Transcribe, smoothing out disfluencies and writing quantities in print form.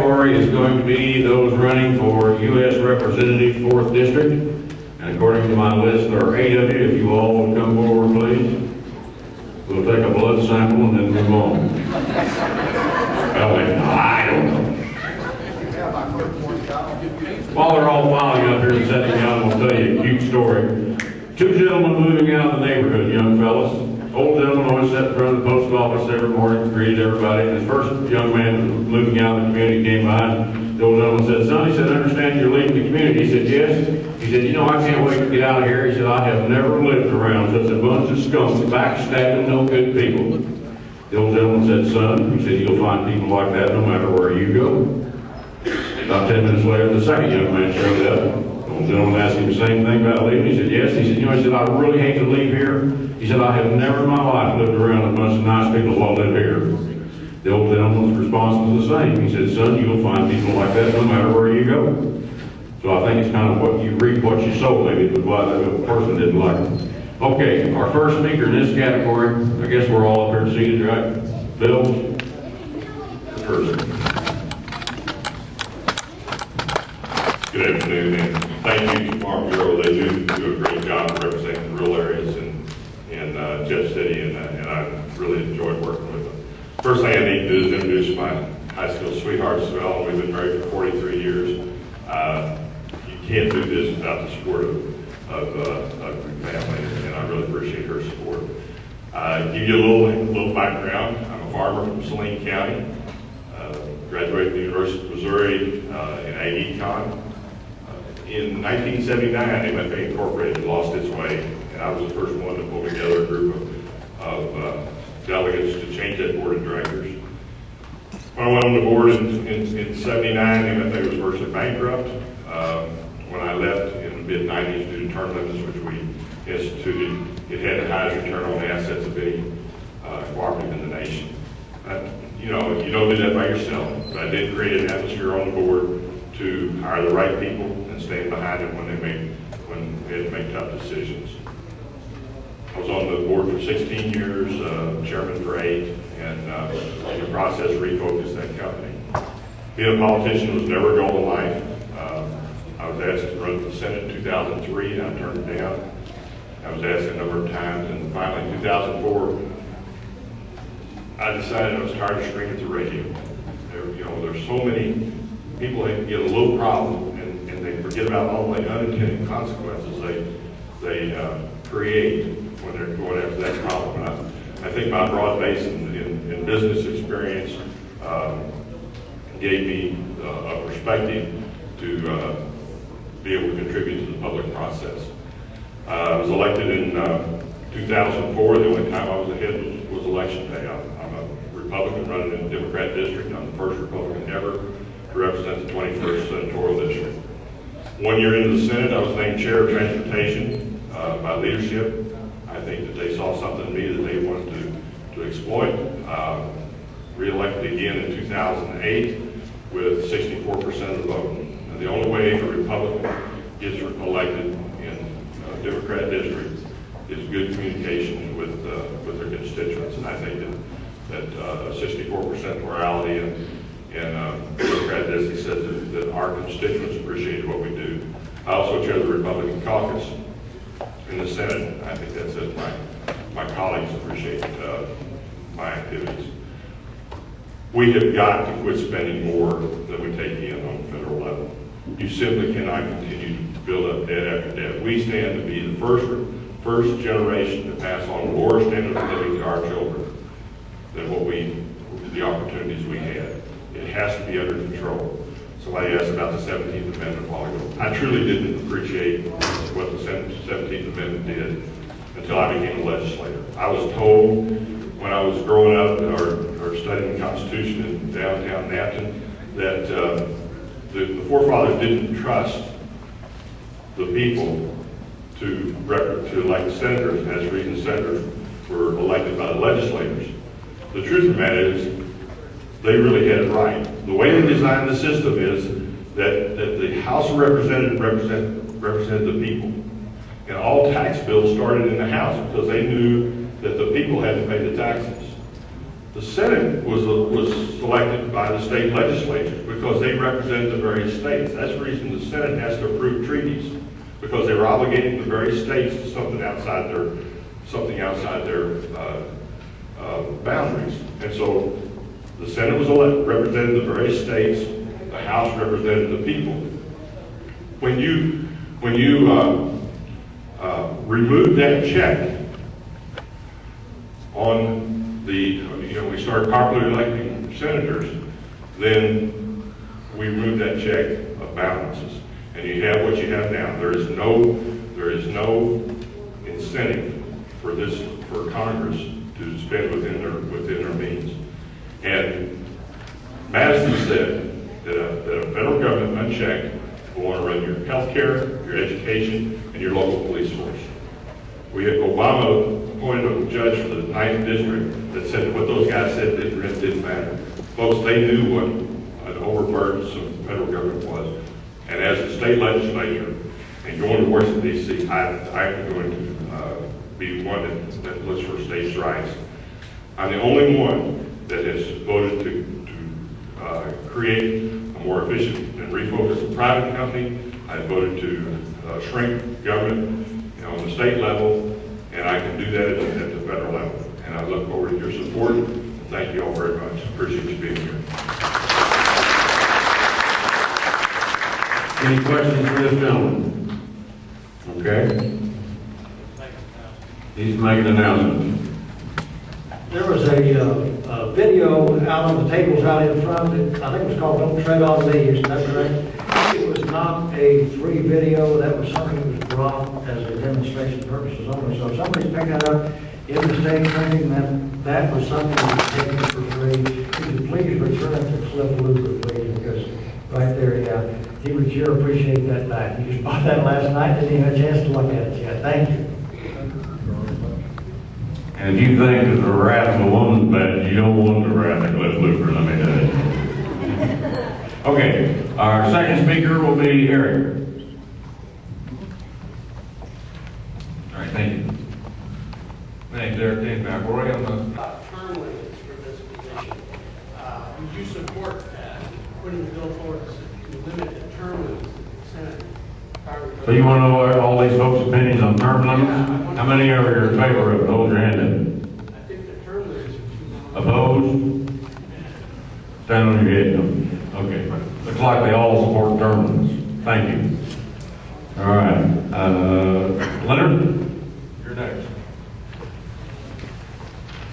Category is going to be those running for U.S. Representative 4th District. And according to my list, there are 8 of you. If you all will come forward, please. We'll take a blood sample and then move on. I don't know. While they're all filing up here and sitting down, I'll tell you a cute story. 2 gentlemen moving out of the neighborhood, young fellas. Old gentleman always sat in front of the post office every morning, greeted everybody. And his first young man moving out of the community came by. And the old gentleman said, "Son," he said, "I understand you're leaving the community." He said, "Yes." He said, "You know, I can't wait to get out of here." He said, "I have never lived around such a bunch of skunks, backstabbing, no good people." The old gentleman said, "Son," he said, "you'll find people like that no matter where you go." About 10 minutes later, the second young man showed up. The old gentleman asked him the same thing about leaving. He said, "Yes." He said, "You know," he said, "I really hate to leave here." He said, "I have never in my life lived around a bunch of nice people while I live here." The old gentleman's response was the same. He said, "Son, you'll find people like that no matter where you go." So I think it's kind of what you reap what you sow, maybe, but why the person didn't like it. Okay, our first speaker in this category, I guess we're all up here seated, right? Bill? The first. Good afternoon, and thank you to Farm Bureau. They do a great job representing the rural areas in Jeff City, and I really enjoyed working with them. First thing I need to do is introduce my high school sweetheart, Swell. We've been married for 43 years. You can't do this without the support of your family, and I really appreciate her support. Give you a little background. I'm a farmer from Saline County. Graduated from the University of Missouri in Ag Econ. In 1979, MFA Incorporated lost its way, and I was the first one to pull together a group of delegates to change that board of directors. When I went on the board in 79, MFA was virtually bankrupt. When I left in the mid-90s due to term limits, which we instituted, it had the highest return on assets of any cooperative in the nation. You know, you don't do that by yourself, but I did create an atmosphere on the board to hire the right people and stand behind them when they had to make tough decisions. I was on the board for 16 years, chairman for 8, and in the process refocused that company. Being a politician was never a goal in life. I was asked to run for the Senate in 2003, and I turned it down. I was asked a number of times, and finally in 2004, I decided I was tired of screaming at the radio. There's so many people that get a little problem, and they forget about all the unintended consequences they create when they're going after that problem. And I think my broad base in business experience gave me a perspective to be able to contribute to the public process. I was elected in 2004. The only time I was ahead was election day. I'm a Republican running in the Democrat district. I'm the first Republican ever to represent the 21st Senatorial District. 1 year into the Senate, I was named Chair of Transportation by leadership. I think that they saw something in me that they wanted to exploit. Re-elected again in 2008 with 64% of the vote. And the only way a Republican gets elected in a Democrat district is good communication with their constituents. And I think that 64% plurality and Democrat district says that our constituents appreciate what we do. I also chair the Republican caucus in the Senate. I think that says my colleagues appreciate my activities. We have got to quit spending more than we take in on the federal level. You simply cannot continue to build up debt after debt. We stand to be the first generation to pass on lower standard of living to our children than the opportunities we had. It has to be under control. Somebody asked about the 17th Amendment a while ago. I truly didn't appreciate what the 17th Amendment did until I became a legislator. I was told when I was growing up or studying the Constitution in downtown Camden that the forefathers didn't trust the people to elect senators, and that's the reason senators were elected by the legislators. The truth of the matter is, they really had it right. The way they designed the system is that the House of Representatives represented the people. And all tax bills started in the House because they knew that the people had to pay the taxes. The Senate was selected by the state legislature because they represented the various states. That's the reason the Senate has to approve treaties, because they were obligating the various states to something outside their boundaries. And so the Senate was represented the various states, the House represented the people. When you remove that check on we start popularly electing senators, then we remove that check of balances, and you have what you have now. There is no incentive for Congress to spend within their means. And Madison said that a federal government unchecked will want to run your health care, your education, and your local police force. Obama appointed a judge for the 9th district that said that what those guys said didn't matter. Folks, they knew what an overburdensome federal government was. And as the state legislature, and going to Washington, D.C., I'm going to be one that looks for states' rights. I'm the only one that has voted to create a more efficient and refocus the private company. I voted to shrink government on the state level, and I can do that at the federal level. And I look forward to your support. Thank you all very much. Appreciate you being here. Any questions for this gentleman? Okay. He's making an announcement. There was a video out on the tables out in front that I think it was called "Don't Tread on Me." Is that correct? It was not a free video. That was something that was brought as a demonstration purposes only. So if somebody's picking that up in the state training, then that was something that was taken for free. Could you please return it to Cliff Luger, please? Because right there, yeah, he would sure appreciate that back. You just bought that last night, didn't even have a chance to look at it yet. Thank you. And if you think that the wrath of a woman's bad, you don't want the wrath of Cliff Luger, let me tell you. Okay, our second speaker will be Eric. All right, thank you. My name's Eric Dave McElroy. I'm the term limits for this position. Would you support putting the bill forward to limit the term limits in the Senate? So you want to know all these folks' opinions on term limits? How many of you are in favor of it? Hold your hand up. I think the term limits are too long. Opposed? Stand on your head. No. Okay. Looks like they all support term limits. Thank you. All right. Leonard, you're next.